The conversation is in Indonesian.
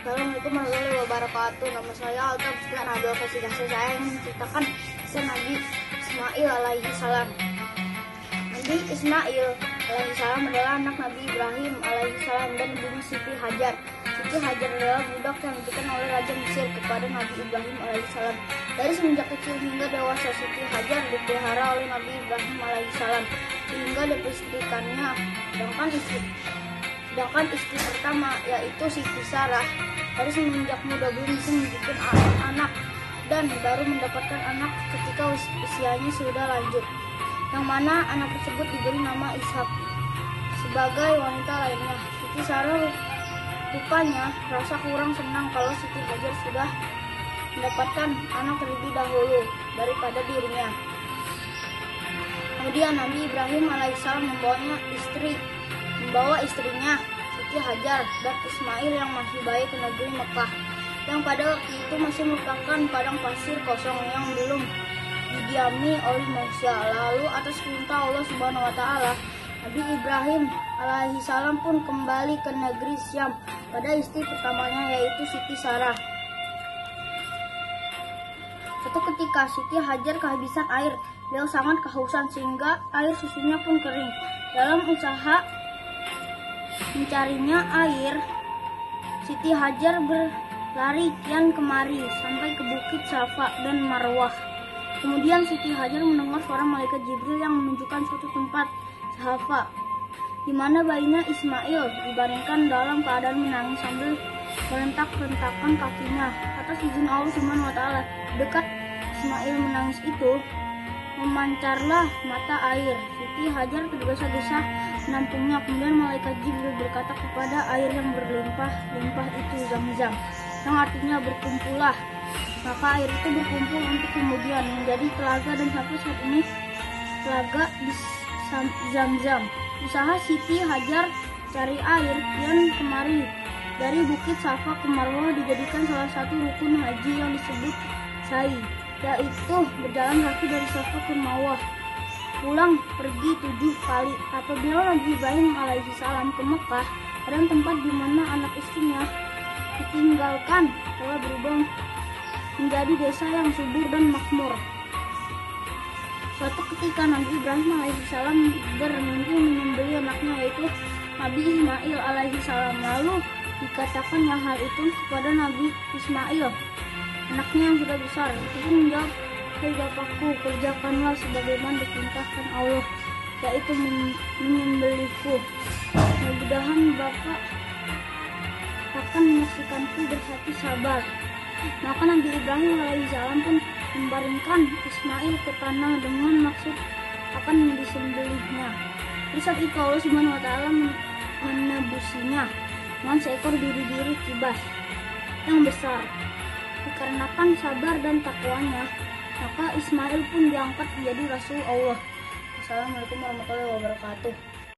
Assalamualaikum warahmatullahi wabarakatuh. Nama saya Alta Buslan Abdul Kasih. Saya ingin menceritakan kisah Nabi Ismail alaihi salam. Nabi Ismail alaihi salam adalah anak Nabi Ibrahim alaihi salam dan ibunya Siti Hajar. Siti Hajar adalah budak yang diberikan oleh Raja Mesir kepada Nabi Ibrahim alaihi salam. Dari semenjak kecil hingga dewasa, Siti Hajar dipelihara oleh Nabi Ibrahim alaihi salam sehingga dipastikannya. Sedangkan istri pertama yaitu Siti Sarah dari semenjak muda belum bisa membuat anak dan baru mendapatkan anak ketika usianya sudah lanjut, yang mana anak tersebut diberi nama Ishak. Sebagai wanita lainnya, Siti Sarah rupanya rasa kurang senang kalau Siti Hajar sudah mendapatkan anak terlebih dahulu daripada dirinya. Kemudian Nabi Ibrahim alaihissalam membawa istrinya Siti Hajar dan Ismail yang masih bayi ke negeri Mekah, yang pada waktu itu masih merupakan padang pasir kosong yang belum didiami oleh manusia. Lalu atas perintah Allah Subhanahu wa taala, Nabi Ibrahim alaihissalam pun kembali ke negeri Syam pada istri pertamanya yaitu Siti Sarah. Suatu ketika Siti Hajar kehabisan air. Beliau sangat kehausan sehingga air susunya pun kering. Dalam usaha mencarinya air, Siti Hajar berlari kian kemari sampai ke bukit Safa dan Marwah. Kemudian Siti Hajar mendengar suara malaikat Jibril yang menunjukkan suatu tempat Safa di mana bayinya Ismail dibaringkan dalam keadaan menangis sambil merentak-rentakan kakinya. Atas izin Allah Subhanahu wa taala, dekat Ismail menangis itu memancarlah mata air. Siti Hajar tergesa-gesa menampungnya. Kemudian malaikat Jibril berkata kepada air yang berlimpah-limpah itu, Zam-Zam, yang artinya berkumpullah. Maka air itu berkumpul untuk kemudian menjadi telaga dan sampai saat ini telaga di Zam-Zam. Usaha Siti Hajar cari air kian kemari dari bukit Safa ke Marwah dijadikan salah satu rukun haji yang disebut sa'i, yaitu berjalan kaki dari Safa ke Marwah, pulang pergi 7 kali. Apabila Nabi Ibrahim alaihissalam ke Mekah, dan tempat di mana anak istrinya ditinggalkan telah berubah menjadi desa yang subur dan makmur. Suatu ketika Nabi Ibrahim alaihissalam bermimpi menyembelih anaknya yaitu Nabi Ismail alaihissalam. Lalu dikatakannya hal itu kepada Nabi Ismail, anaknya yang sudah besar. Itu pun menjawab, "Hai bapakku, kerjakanlah sebagaimana diperintahkan Allah, yaitu menyembelihku. Mudah-mudahan bapak akan menyaksikanku berhati sabar." Maka Nabi Ibrahim alaihissalam pun membaringkan Ismail ke tanah dengan maksud akan disembelihnya. Di saat itu Allah Subhanahu wa taala menebusinya dengan seekor biri-biri kibas yang besar. Dikarenakan sabar dan takwanya, maka Ismail pun diangkat menjadi Rasul Allah. Assalamualaikum warahmatullahi wabarakatuh.